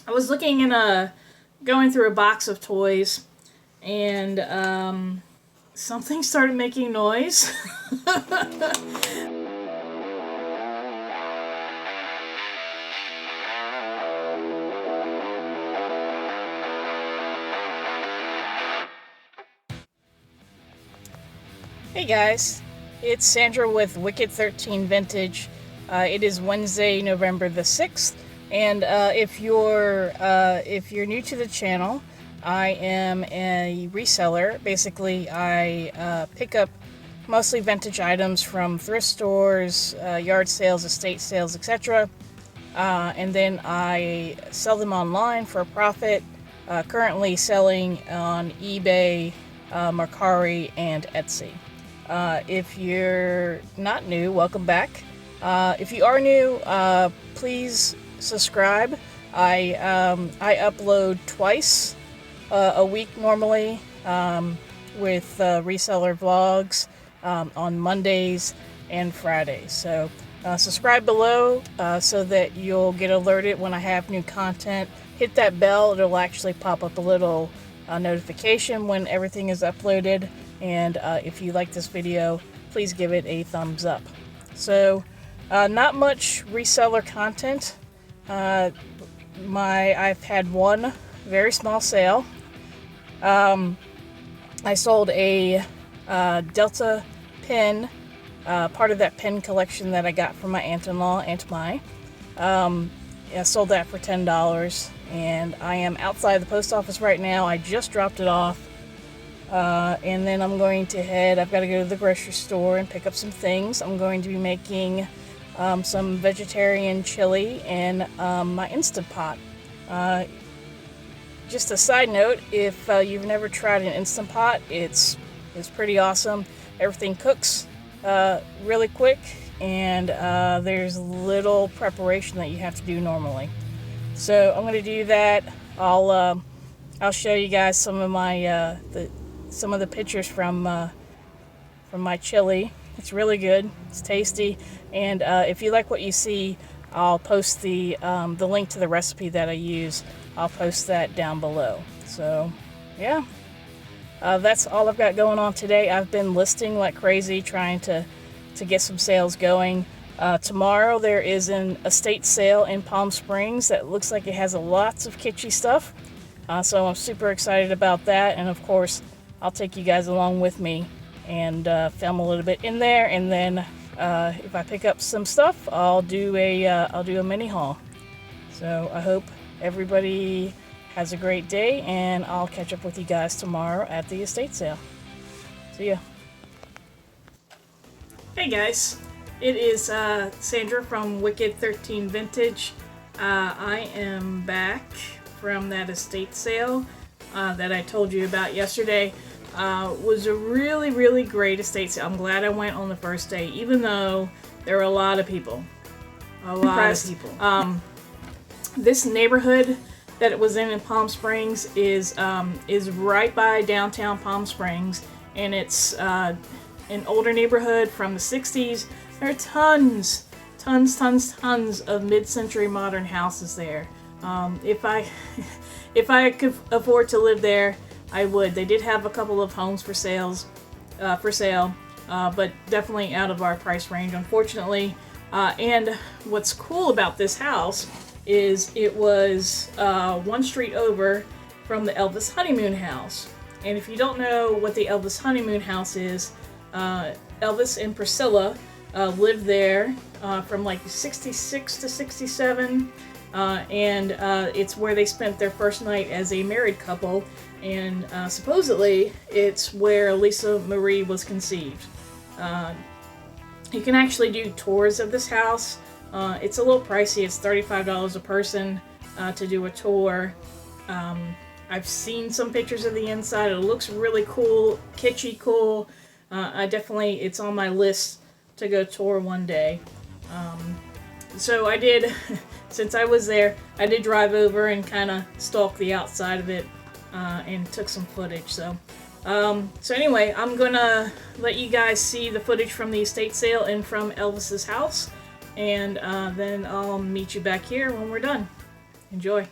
I was looking in going through a box of toys, and something started making noise. Hey guys, it's Sandra with Wicked 13 Vintage. It is Wednesday, November the 6th, and if you're new to the channel, I am a reseller. Basically, I pick up mostly vintage items from thrift stores, yard sales, estate sales, etc. And then I sell them online for a profit. Currently selling on eBay, Mercari, and Etsy. If you're not new, welcome back. If you are new, please subscribe. I upload twice a week normally, with reseller vlogs on Mondays and Fridays. So subscribe below so that you'll get alerted when I have new content. Hit that bell, it'll actually pop up a little notification when everything is uploaded. And if you like this video, please give it a thumbs up. So, not much reseller content. I've had one very small sale. I sold a Delta pin, part of that pin collection that I got from my aunt-in-law, Aunt Mai. I sold that for $10, and I am outside the post office right now. I just dropped it off. And then I'm going to I've got to go to the grocery store and pick up some things. I'm going to be making some vegetarian chili in my Instant Pot. Just a side note, if you've never tried an Instant Pot, it's pretty awesome. Everything cooks really quick, and there's little preparation that you have to do normally. So I'm going to do that. I'll show you guys some of my some of the pictures from my chili. It's really good. It's tasty, and if you like what you see, I'll post the link to the recipe that I use. I'll post that down below. So, yeah, that's all I've got going on today. I've been listing like crazy, trying to get some sales going. Tomorrow there is an estate sale in Palm Springs that looks like it has lots of kitschy stuff. So I'm super excited about that, and of course, I'll take you guys along with me and film a little bit in there, and then if I pick up some stuff, I'll do a mini haul. So I hope everybody has a great day, and I'll catch up with you guys tomorrow at the estate sale. See ya. Hey guys, it is Sandra from Wicked 13 Vintage. I am back from that estate sale that I told you about yesterday. Was a really, really great estate sale. I'm glad I went on the first day, even though there were a lot of people. This neighborhood that it was in Palm Springs is right by downtown Palm Springs, and it's an older neighborhood from the 60s. There are tons of mid-century modern houses there. If I could afford to live there, I would. They did have a couple of homes for sale, but definitely out of our price range, unfortunately. And what's cool about this house is it was one street over from the Elvis Honeymoon House. And if you don't know what the Elvis Honeymoon House is, Elvis and Priscilla lived there from like 66 to 67. And it's where they spent their first night as a married couple, and supposedly it's where Lisa Marie was conceived. You can actually do tours of this house. It's a little pricey. It's $35 a person to do a tour. I've seen some pictures of the inside. It looks really cool, kitschy cool. It's on my list to go tour one day. So I did, since I was there, I did drive over and kind of stalk the outside of it and took some footage. So anyway, I'm gonna let you guys see the footage from the estate sale and from Elvis's house, and then I'll meet you back here when we're done. Enjoy.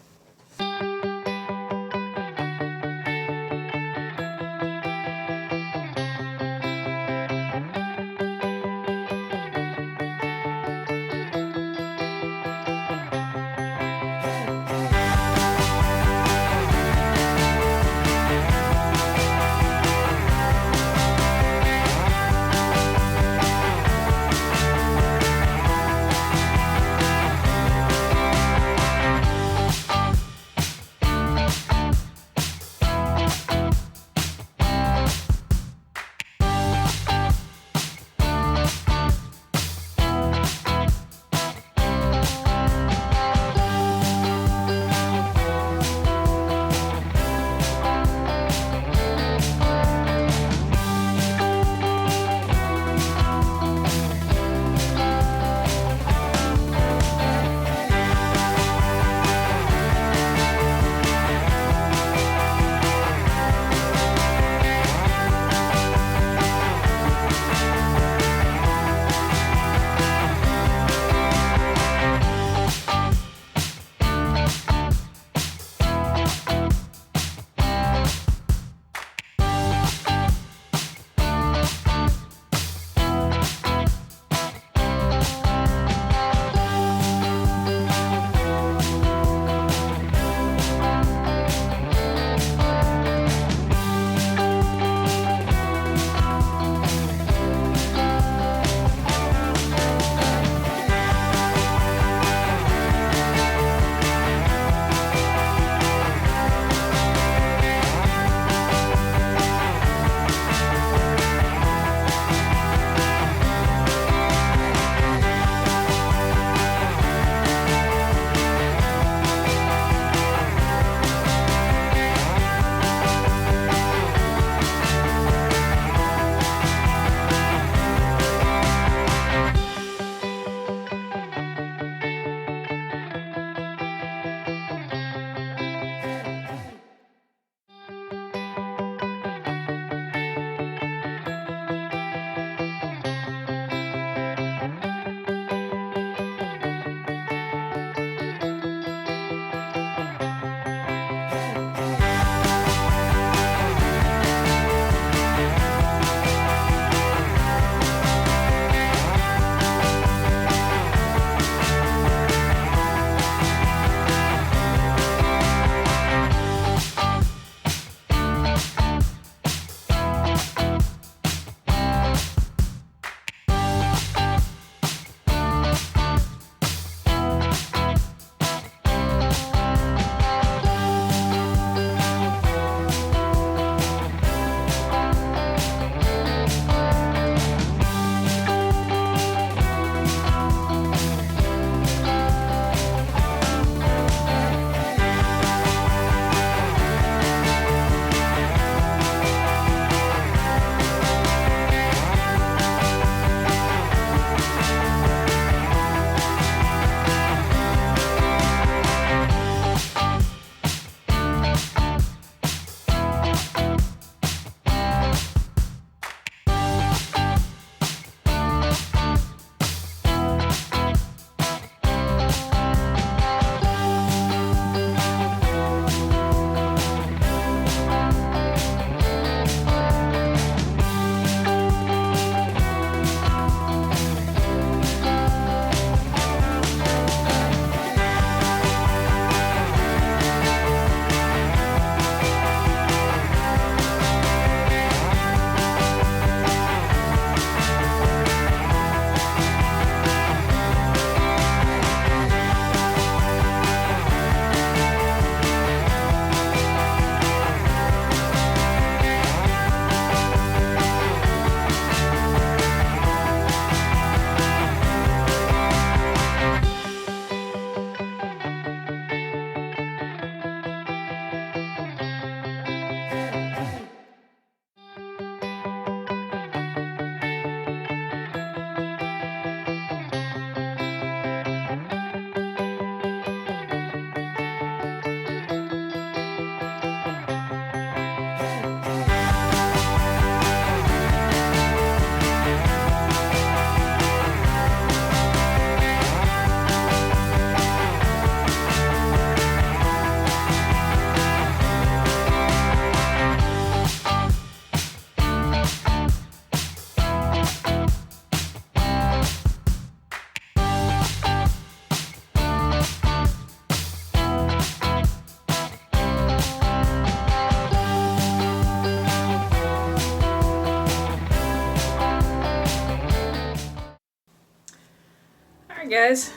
guys.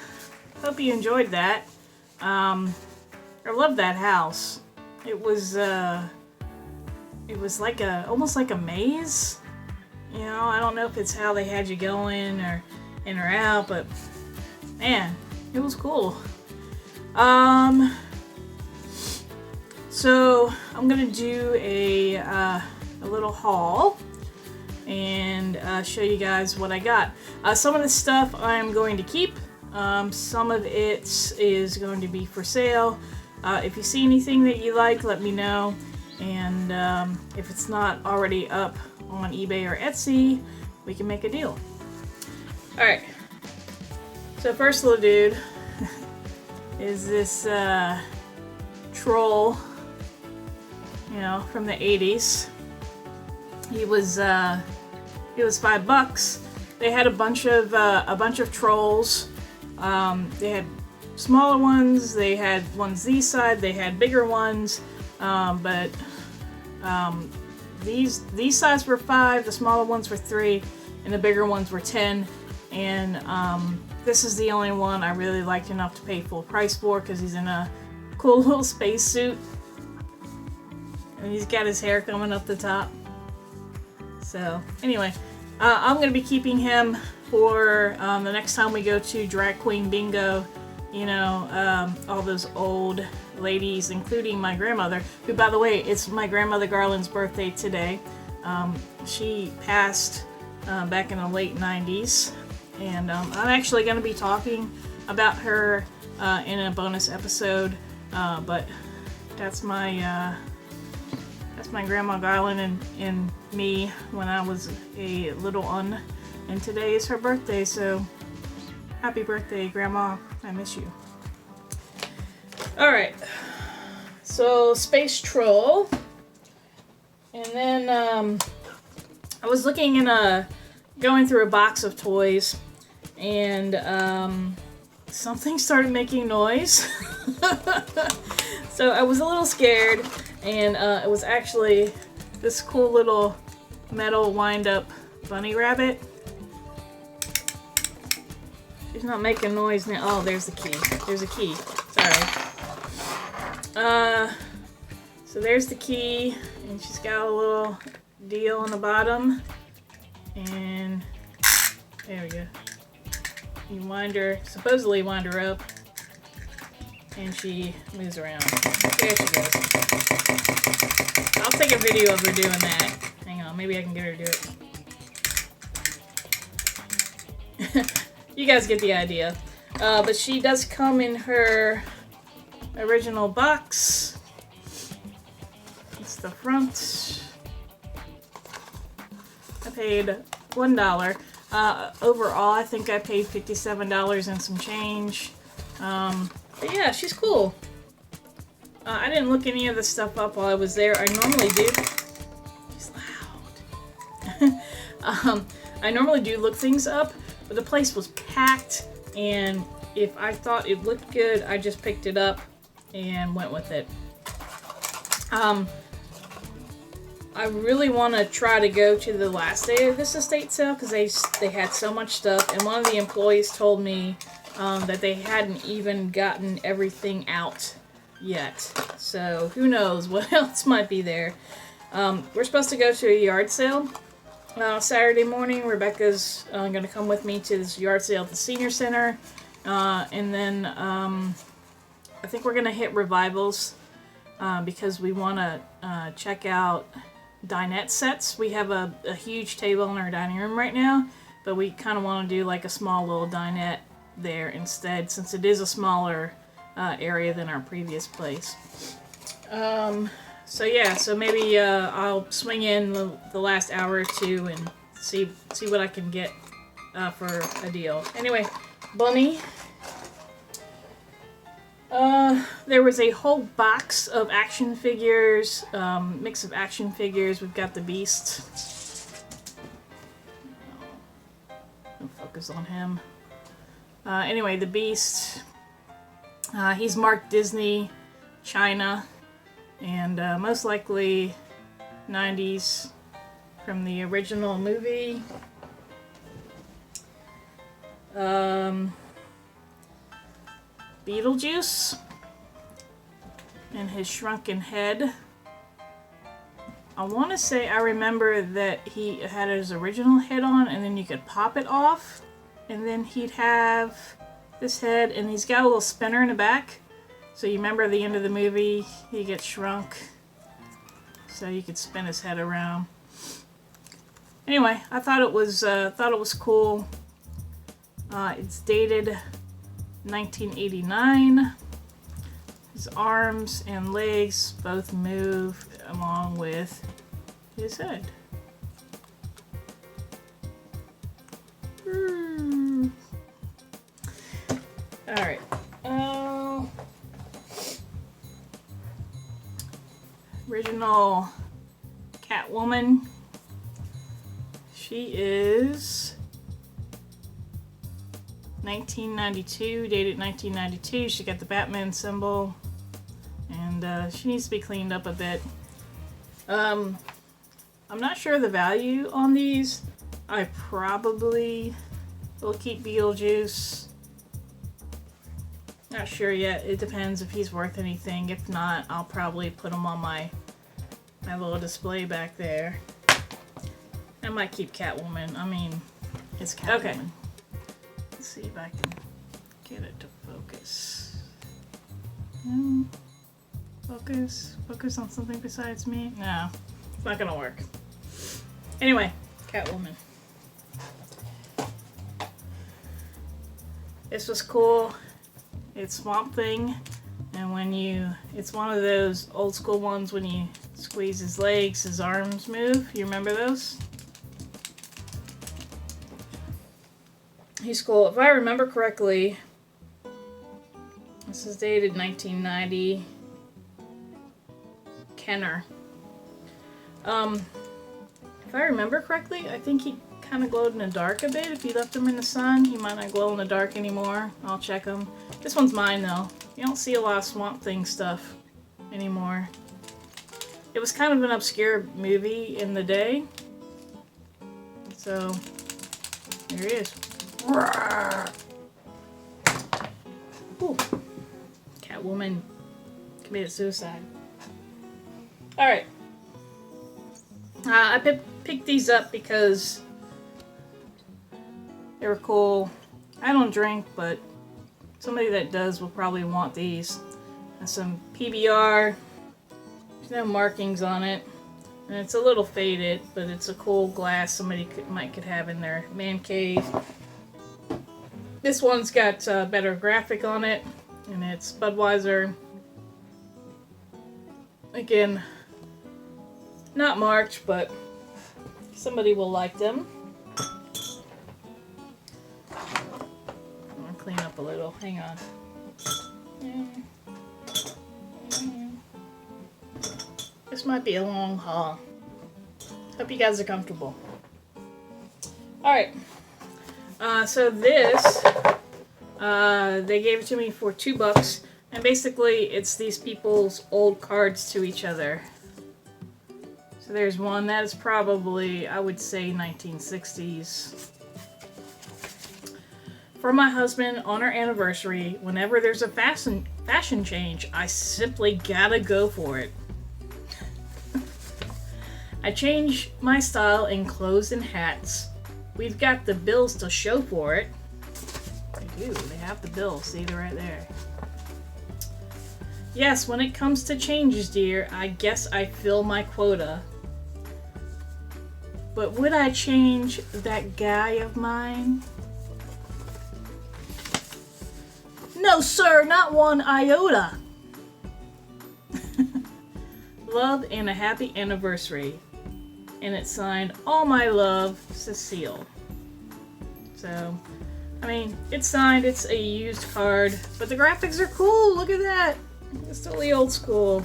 Hope you enjoyed that. I love that house. It was like almost like a maze. You know, I don't know if it's how they had you going or in or out, but man, it was cool. So I'm gonna do a little haul and show you guys what I got. Some of the stuff I'm going to keep. Some of it is going to be for sale. If you see anything that you like, let me know. And if it's not already up on eBay or Etsy, we can make a deal. Alright. So first little dude is this troll, you know, from the 80s. He was $5. They had a bunch of trolls. They had smaller ones. They had ones these side. They had bigger ones. But these size were 5. The smaller ones were 3, and the bigger ones were 10. And this is the only one I really liked enough to pay full price for because he's in a cool little space suit, and he's got his hair coming up the top. So anyway, I'm going to be keeping him for the next time we go to Drag Queen Bingo. You know, all those old ladies, including my grandmother, who, by the way, it's my grandmother Garland's birthday today. She passed back in the late 90s, and I'm actually going to be talking about her in a bonus episode, but that's my Grandma Garland and me when I was a little un, and today is her birthday, so happy birthday, Grandma. I miss you. Alright, so Space Troll, and then I was looking in going through a box of toys, and something started making noise. So I was a little scared, and it was actually this cool little metal wind-up bunny rabbit. She's not making noise now. Oh, there's the key. There's a key. Sorry. So there's the key, and she's got a little deal on the bottom, and there we go. You wind her, supposedly wind her up, and she moves around. There she goes. I'll take a video of her doing that. Hang on, maybe I can get her to do it. You guys get the idea. But she does come in her original box. It's the front. I paid $1. Overall, I think I paid $57 and some change. But yeah, she's cool. I didn't look any of this stuff up while I was there. I normally do. She's loud. I normally do look things up, but the place was packed, and if I thought it looked good, I just picked it up and went with it. I really want to try to go to the last day of this estate sale because they had so much stuff, and one of the employees told me that they hadn't even gotten everything out yet. So who knows what else might be there. We're supposed to go to a yard sale Saturday morning. Rebecca's going to come with me to this yard sale at the senior center, and then I think we're going to hit Revivals because we want to check out dinette sets. We have a huge table in our dining room right now, but we kind of want to do like a small little dinette there instead, since it is a smaller area than our previous place. So yeah, so maybe I'll swing in the last hour or two and see what I can get for a deal. Anyway, Bunny. There was a whole box of action figures, mix of action figures. We've got the Beast. No focus on him. Anyway, the Beast. He's marked Disney, China, and most likely 90s from the original movie. Beetlejuice and his shrunken head. I want to say I remember that he had his original head on and then you could pop it off and then he'd have this head and he's got a little spinner in the back. So you remember at the end of the movie he gets shrunk so you could spin his head around. Anyway, I thought it was cool. It's dated 1989. His arms and legs both move along with his head. Alright. Original Catwoman. She is 1992, dated 1992. She got the Batman symbol, and she needs to be cleaned up a bit. I'm not sure the value on these. I probably will keep Beetlejuice. Not sure yet. It depends if he's worth anything. If not, I'll probably put him on my little display back there. I might keep Catwoman. I mean, it's Catwoman. Okay. Let's see if I can get it to focus. Focus on something besides me? No, it's not gonna work. Anyway, Catwoman. This was cool. It's Swamp Thing, and it's one of those old school ones when you squeeze his legs, his arms move. You remember those? He's cool. If I remember correctly, this is dated 1990. Kenner. If I remember correctly, I think he kind of glowed in the dark a bit. If you left him in the sun, he might not glow in the dark anymore. I'll check him. This one's mine though. You don't see a lot of Swamp Thing stuff anymore. It was kind of an obscure movie in the day. So, there he is. Ooh. Catwoman committed suicide. Alright. I picked these up because they were cool. I don't drink, but somebody that does will probably want these. And some PBR. There's no markings on it. And it's a little faded, but it's a cool glass somebody might have in their man cave. This one's got better graphic on it, and it's Budweiser. Again, not marked, but somebody will like them. I'm gonna clean up a little. Hang on. This might be a long haul. Hope you guys are comfortable. Alright. So this, they gave it to me for $2. And basically, it's these people's old cards to each other. So there's one that is probably, I would say, 1960s. For my husband, on our anniversary, whenever there's a fashion change, I simply gotta go for it. I change my style in clothes and hats. We've got the bills to show for it. They do, they have the bills, see, they're right there. Yes, when it comes to changes, dear, I guess I fill my quota. But would I change that guy of mine? No, sir, not one iota. Love and a happy anniversary. And it's signed, All My Love, Cecile. So, I mean, it's signed, it's a used card, but the graphics are cool, look at that. It's totally old school.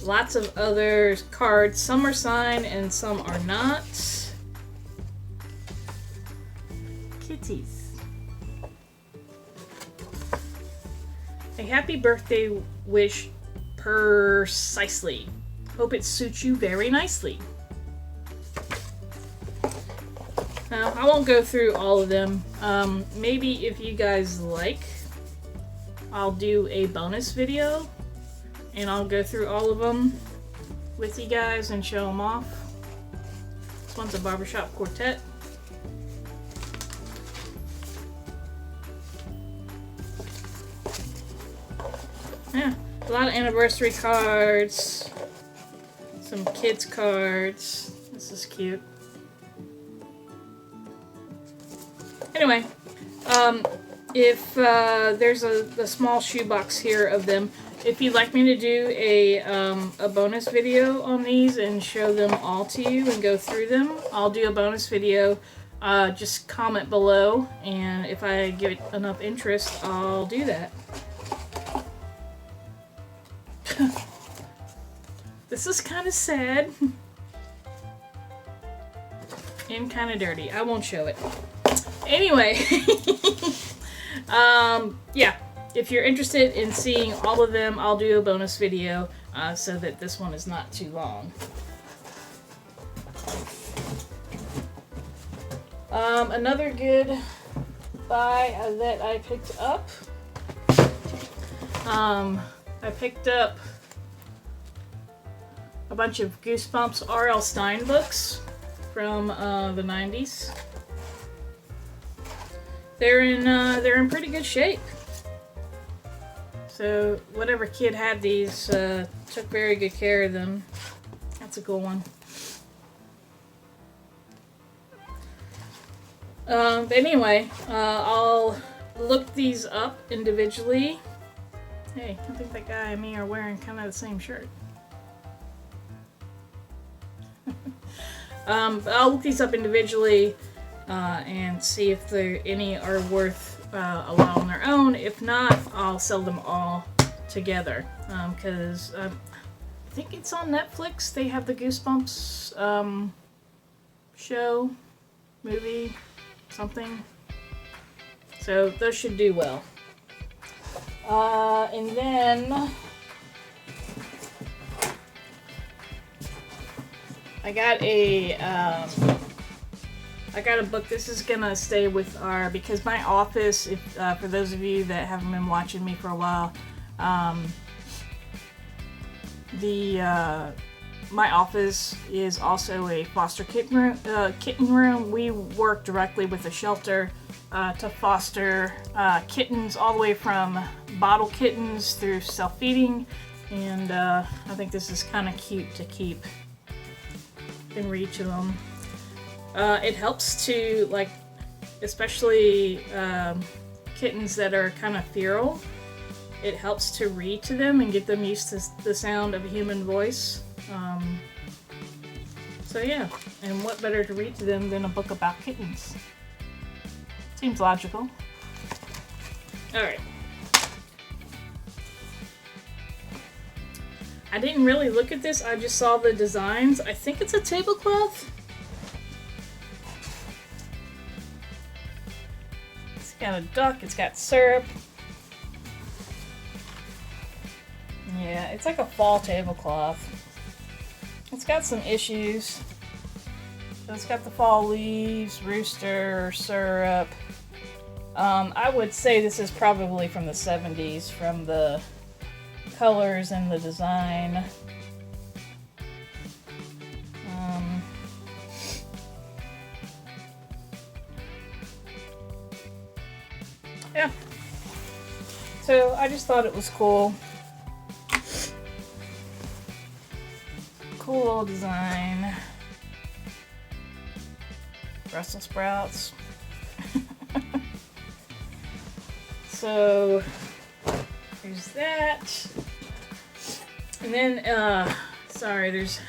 Lots of other cards. Some are signed and some are not. Kitties. A happy birthday wish precisely. Hope it suits you very nicely. I won't go through all of them. Maybe if you guys like, I'll do a bonus video and I'll go through all of them with you guys and show them off. This one's a barbershop quartet. Yeah, a lot of anniversary cards, some kids cards. This is cute. Anyway, if there's a small shoebox here of them. If you'd like me to do a bonus video on these and show them all to you and go through them, I'll do a bonus video. Just comment below, and if I give it enough interest, I'll do that. This is kind of sad and kind of dirty. I won't show it. Anyway, yeah, if you're interested in seeing all of them, I'll do a bonus video so that this one is not too long. Another good buy that I picked up. I picked up a bunch of Goosebumps R.L. Stine books from the 90s. They're in pretty good shape. So whatever kid had these took very good care of them. That's a cool one. But anyway, I'll look these up individually. Hey, I think that guy and me are wearing kind of the same shirt. I'll look these up individually and see if any are worth a lot on their own. If not, I'll sell them all together. Because I think it's on Netflix. They have the Goosebumps show, movie, something. So those should do well. And then I got a book. This is gonna stay with because my office, if for those of you that haven't been watching me for a while, my office is also a foster kitten room. We work directly with a shelter to foster kittens, all the way from bottle kittens through self-feeding, and I think this is kind of cute to keep in reach of them. It helps to, like, especially kittens that are kind of feral, it helps to read to them and get them used to the sound of a human voice. So yeah, and what better to read to them than a book about kittens? Seems logical. Alright. I didn't really look at this, I just saw the designs. I think it's a tablecloth. It's got a duck, it's got syrup. Yeah, it's like a fall tablecloth. It's got some issues. So it's got the fall leaves, rooster, syrup. I would say this is probably from the 70s, from the colors and the design. Yeah. So I just thought it was cool. Cool little design. Brussels sprouts. So there's that. And then, sorry, there's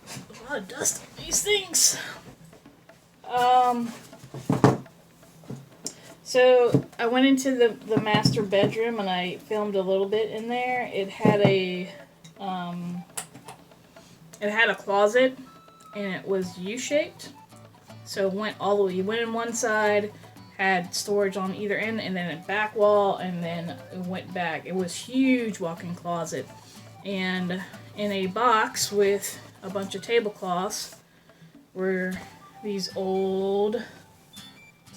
a lot of dust on these things. So I went into the master bedroom and I filmed a little bit in there. It had a closet and it was U-shaped. So it went all the way. You went in one side, had storage on either end, and then a back wall, and then it went back. It was huge walk-in closet. And in a box with a bunch of tablecloths were these old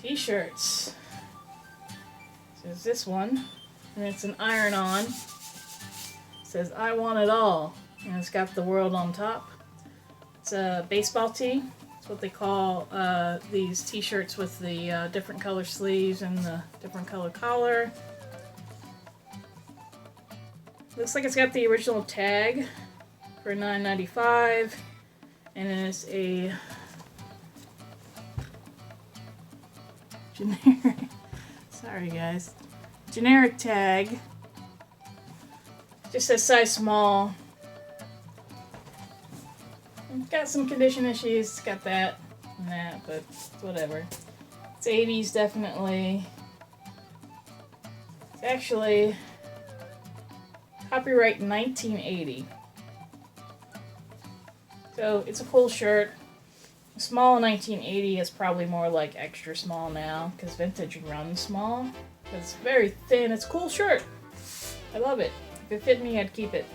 T-shirts. So there's this one, and it's an iron-on. It says, "I want it all," and it's got the world on top. It's a baseball tee. It's what they call these T-shirts with the different color sleeves and the different color collar. Looks like it's got the original tag for $9.95, and then it's a generic. Sorry, guys. Generic tag. Just says size small. It's got some condition issues. It's got that and that, but whatever. It's 80s, definitely. It's actually copyright 1980. So it's a cool shirt. Small in 1980 is probably more like extra small now, because vintage runs small. It's very thin. It's a cool shirt. I love it. If it fit me, I'd keep it.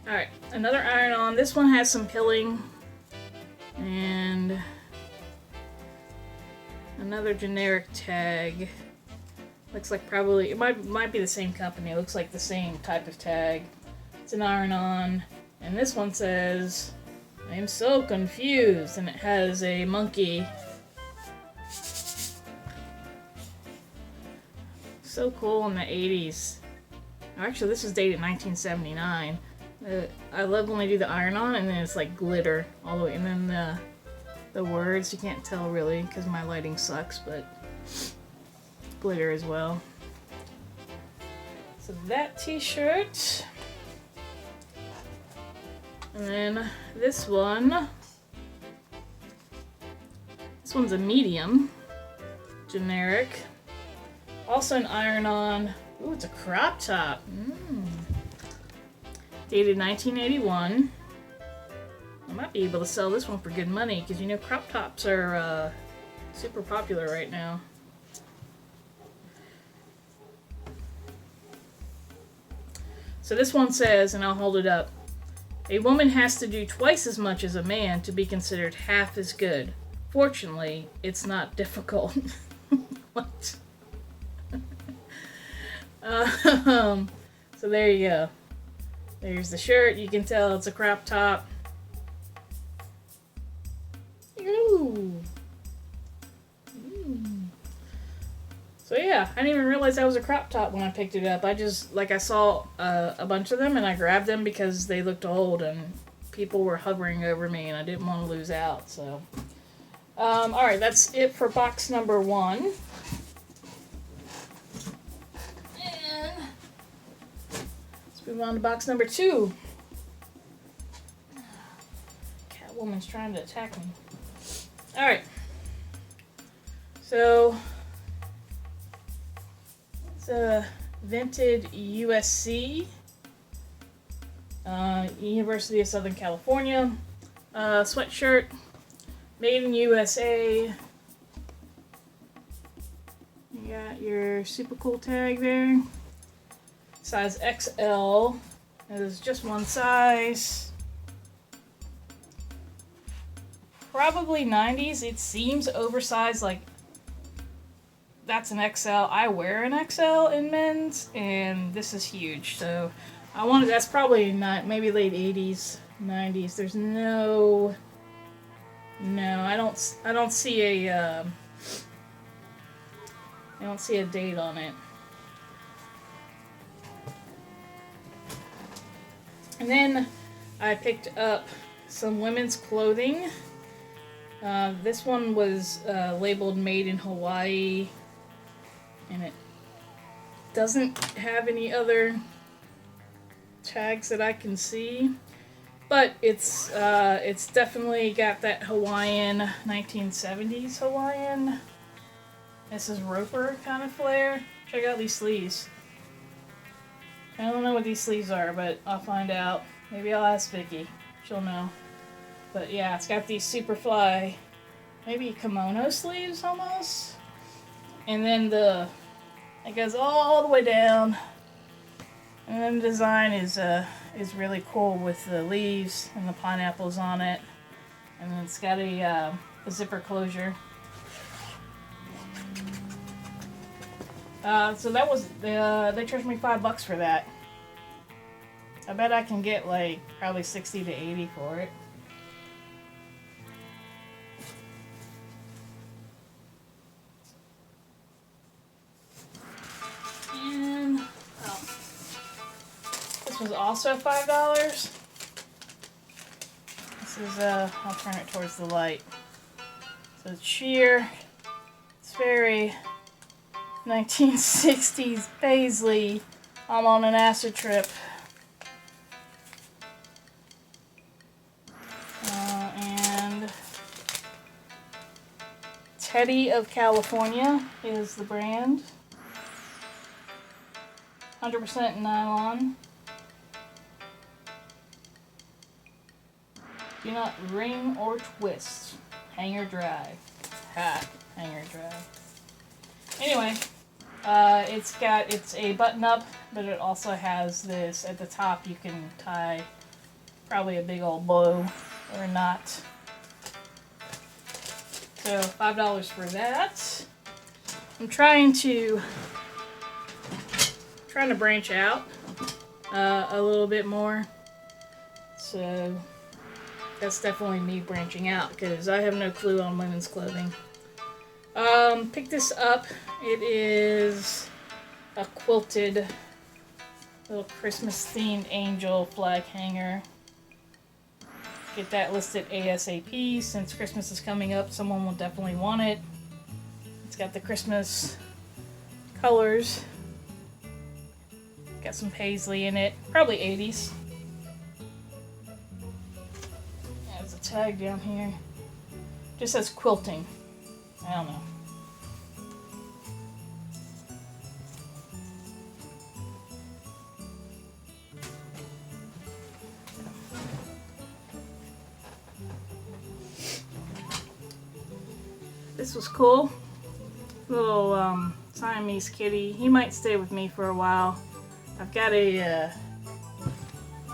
Alright, another iron-on. This one has some pilling. And another generic tag. Looks like probably, it might be the same company. It looks like the same type of tag. It's an iron-on. And this one says, "I'm so confused." And it has a monkey. So cool in the 80s. Actually, this is dated 1979. I love when they do the iron-on and then it's like glitter all the way. And then the words, you can't tell really because my lighting sucks, but glitter as well. So that T-shirt. And then this one. This one's a medium. Generic. Also an iron-on. Ooh, it's a crop top. Dated 1981. I might be able to sell this one for good money because you know crop tops are super popular right now. So this one says, and I'll hold it up, "A woman has to do twice as much as a man to be considered half as good. Fortunately, it's not difficult." What? So there you go. There's the shirt. You can tell it's a crop top. Ooh. So yeah, I didn't even realize that was a crop top when I picked it up. I just, I saw a bunch of them and I grabbed them because they looked old and people were hovering over me and I didn't want to lose out, so. Alright, that's it for box number 1. And let's move on to box number 2. Catwoman's trying to attack me. Alright. So, it's a Vintage USC, University of Southern California, sweatshirt, made in USA. You got your super cool tag there. Size XL. There's just one size. Probably 90s. It seems oversized, like that's an XL. I wear an XL in men's, and this is huge. So I wanted, that's probably not, maybe late 80s, 90s. There's no, I don't see a, I don't see a date on it. And then I picked up some women's clothing. This one was labeled made in Hawaii, and it doesn't have any other tags that I can see, but it's definitely got that Hawaiian 1970s Hawaiian. This is roper kind of flair. Check out these sleeves. I don't know what these sleeves are, but I'll find out. Maybe I'll ask Vicky. She'll know. But yeah, it's got these super fly, maybe kimono sleeves almost. And then the It goes all the way down. And then the design is really cool with the leaves and the pineapples on it. And then it's got a zipper closure. So that was, they charged me $5 for that. I bet I can get like probably 60 to 80 for it. And this was also $5. This is I'll turn it towards the light. So it's sheer. It's very 1960s paisley. I'm on an acid trip. And Teddy of California is the brand. 100% nylon. Do not wring or twist. Hanger dry. Ha, hanger dry. Anyway, it's a button up, but it also has this at the top. You can tie probably a big old bow or a knot. So $5 for that. I'm trying to branch out a little bit more. So that's definitely me branching out because I have no clue on women's clothing. Pick this up. It is a quilted little Christmas themed angel flag hanger. Get that listed ASAP since Christmas is coming up. Someone will definitely want it. It's got the Christmas colors. Got some paisley in it. Probably 80s. There's a tag down here. Just says quilting. I don't know. This was cool. Little Siamese kitty. He might stay with me for a while. I've got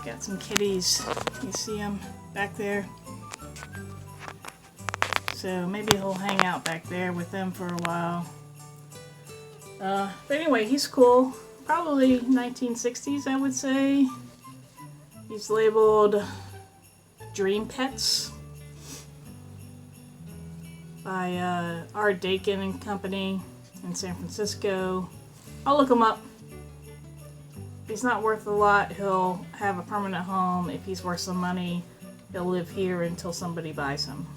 got some kitties. You see them back there? So maybe he'll hang out back there with them for a while. But anyway, he's cool. Probably 1960s, I would say. He's labeled Dream Pets by R. Dakin and Company in San Francisco. I'll look him up. If he's not worth a lot, he'll have a permanent home. If he's worth some money, he'll live here until somebody buys him.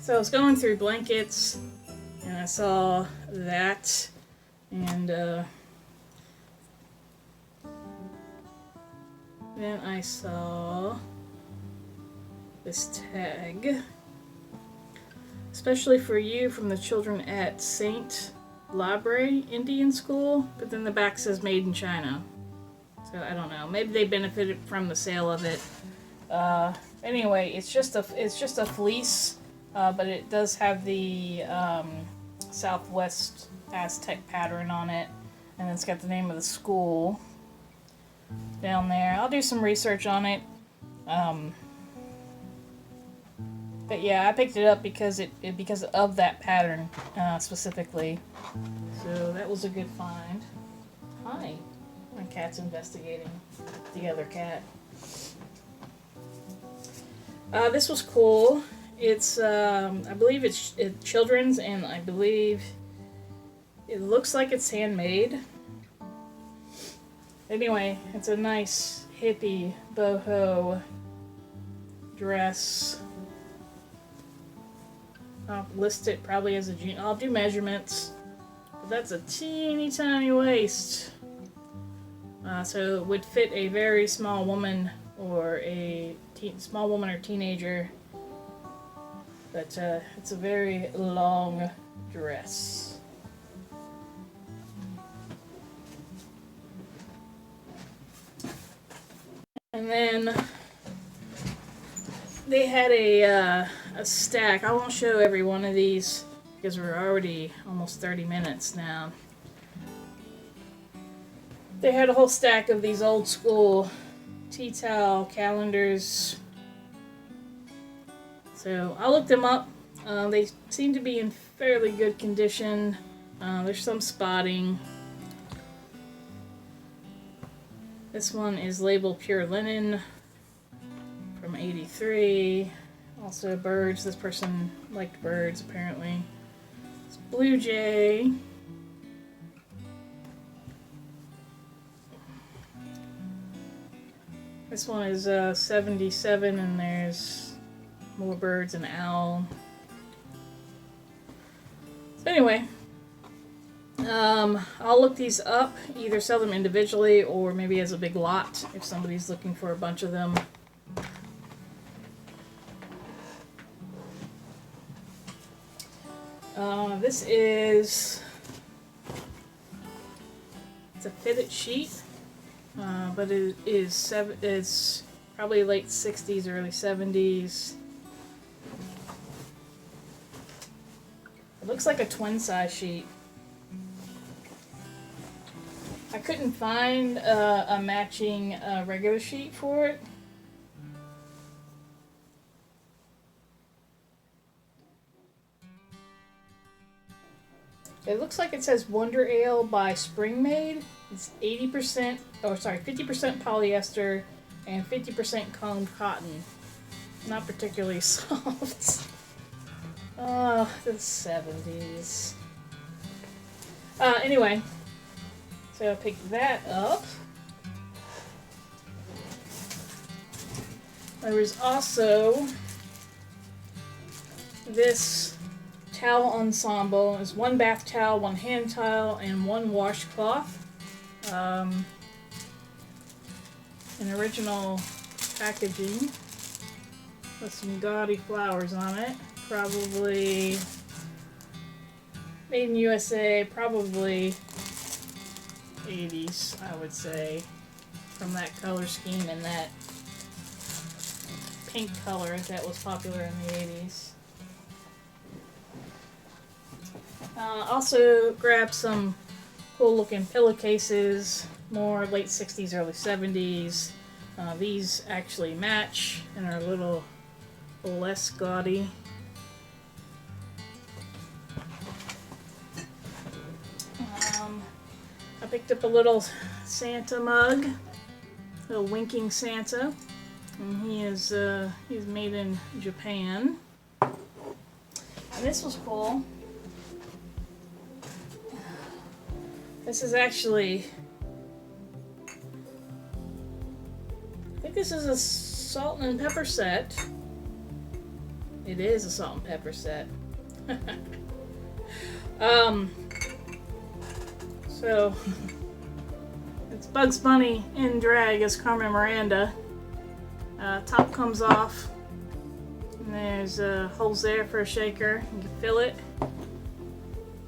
So I was going through blankets and I saw that, and then I saw this tag, especially for you from the children at Saint Labre Indian School, but then the back says made in China. So I don't know, maybe they benefited from the sale of it. Anyway, it's just a fleece, but it does have the Southwest Aztec pattern on it, and it's got the name of the school down there. I'll do some research on it. But yeah, I picked it up because because of that pattern specifically. So that was a good find. Hi, my cat's investigating the other cat. This was cool. It's I believe it's children's, and I believe it looks like it's handmade. Anyway, it's a nice hippie boho dress. I'll list it probably as a junior. I'll do measurements, but that's a teeny tiny waist. So it would fit a very small woman or a small woman or teenager. But it's a very long dress. And then they had a stack. I won't show every one of these because we're already almost 30 minutes now. They had a whole stack of these old school tea towel calendars. So I looked them up. They seem to be in fairly good condition. There's some spotting. This one is labeled pure linen from '83. Also birds. This person liked birds apparently. It's blue jay. This one is 77, and there's more birds and owl. So anyway, I'll look these up, either sell them individually or maybe as a big lot if somebody's looking for a bunch of them. This is, it's a fitted sheet. But it's probably late 60s, early 70s. It looks like a twin size sheet. I couldn't find a matching regular sheet for it. It looks like it says Wonder Ale by Spring Made. It's 50% polyester and 50% combed cotton. Not particularly soft. Oh, the 70s. Anyway, so I picked that up. There was also this towel ensemble. It's one bath towel, one hand towel, and one washcloth. An original packaging with some gaudy flowers on it. Probably made in USA, probably 80s, I would say, from that color scheme and that pink color that was popular in the 80s. Also grabbed some cool looking pillowcases, more late 60s, early 70s. These actually match and are a little less gaudy. I picked up a little Santa mug, a little winking Santa, and he's made in Japan. And this was cool. This is actually, I think this is a salt and pepper set. It is a salt and pepper set. So it's Bugs Bunny in drag as Carmen Miranda. Top comes off, and there's holes there for a shaker. You can fill it.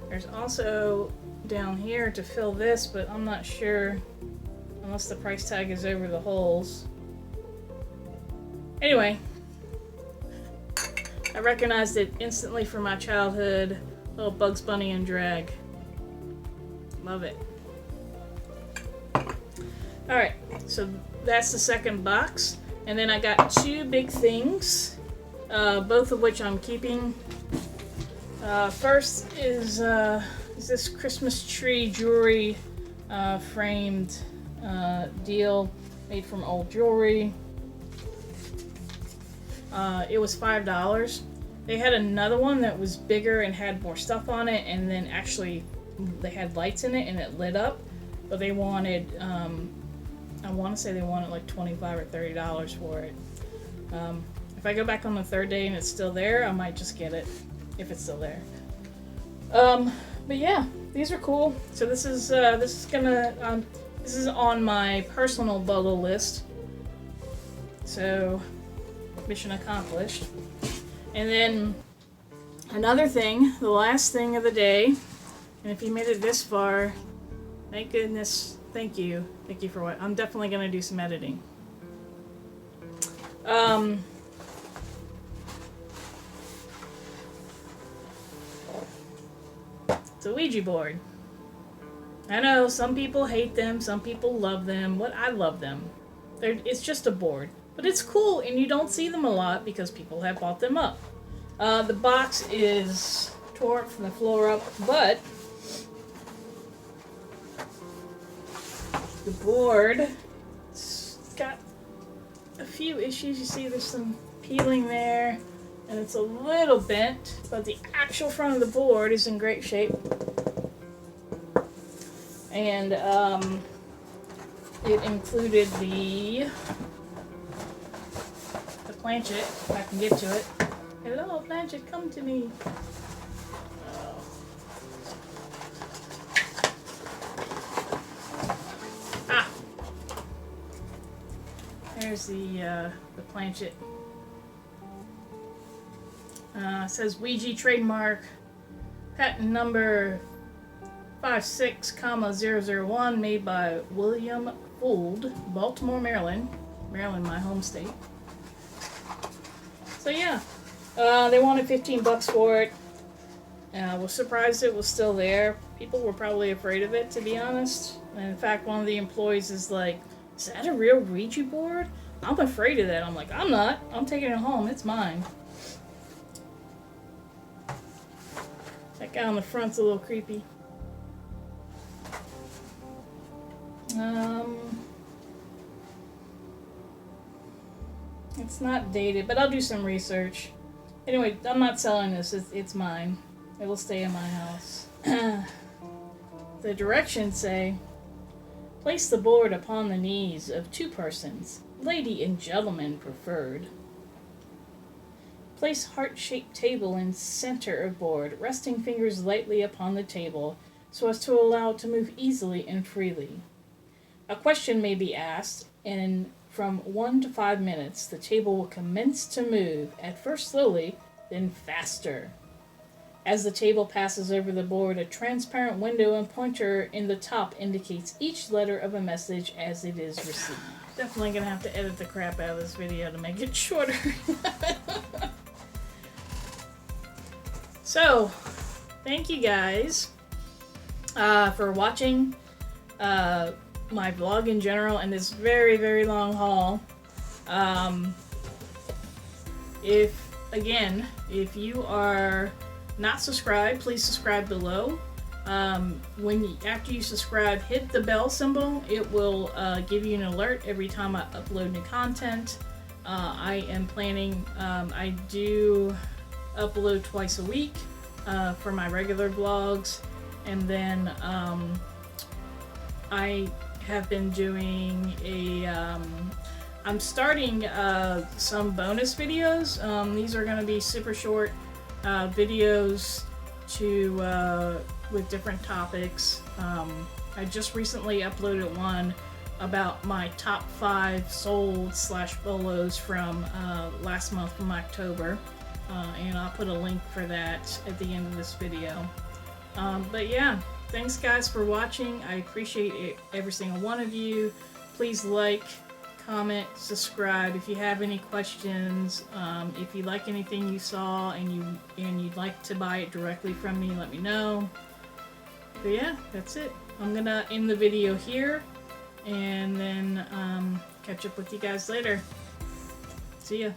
There's also down here to fill this, but I'm not sure unless the price tag is over the holes. Anyway, I recognized it instantly from my childhood. Little Bugs Bunny in drag. Love it. Alright, so that's the second box. And then I got two big things, both of which I'm keeping. First is this Christmas tree jewelry framed deal made from old jewelry. It was $5. They had another one that was bigger and had more stuff on it, and then actually they had lights in it and it lit up, but they wanted I want to say they wanted like $25 or $30 for it. If I go back on the third day and it's still there, I might just get it if it's still there. But yeah, these are cool. So this is on my personal buggle list. So mission accomplished. And then another thing, the last thing of the day, and if you made it this far, thank goodness, thank you for what, I'm definitely going to do some editing. It's a Ouija board. I know some people hate them, some people love them. I love them. It's just a board. But it's cool, and you don't see them a lot because people have bought them up. The box is tore from the floor up, but the board, it's got a few issues. You see there's some peeling there, and it's a little bent, but the actual front of the board is in great shape. And it included the planchet, if I can get to it. Hello, planchet, come to me. Oh. Ah! There's the planchet. It says Ouija Trademark, patent number 56,001, made by William Gould, Baltimore, Maryland. Maryland, my home state. So yeah, they wanted $15 for it. Was surprised it was still there. People were probably afraid of it, to be honest. And in fact, one of the employees is like, "Is that a real Ouija board? I'm afraid of that." I'm like, "I'm not. I'm taking it home. It's mine." That guy on the front's a little creepy. It's not dated, but I'll do some research. Anyway, I'm not selling this. It's mine. It will stay in my house. The directions say, place the board upon the knees of 2 persons, lady and gentleman preferred. Place heart-shaped table in center of board, resting fingers lightly upon the table so as to allow it to move easily and freely. A question may be asked, and from 1 to 5 minutes, the table will commence to move, at first slowly, then faster. As the table passes over the board, a transparent window and pointer in the top indicates each letter of a message as it is received. Definitely gonna have to edit the crap out of this video to make it shorter. So, thank you guys for watching my vlog in general and this very, very long haul. If you are not subscribed, please subscribe below. After you subscribe, hit the bell symbol. It will give you an alert every time I upload new content. I am planning, I do upload twice a week for my regular vlogs, and then I have been doing I'm starting some bonus videos. These are going to be super short videos with different topics. I just recently uploaded one about my top 5 sold / bolos from last month, from October, and I'll put a link for that at the end of this video. But yeah, thanks guys for watching. I appreciate every single one of you. Please like, comment, subscribe if you have any questions. If you like anything you saw and you'd like to buy it directly from me, let me know. But yeah, that's it. I'm gonna end the video here, and then catch up with you guys later. See ya.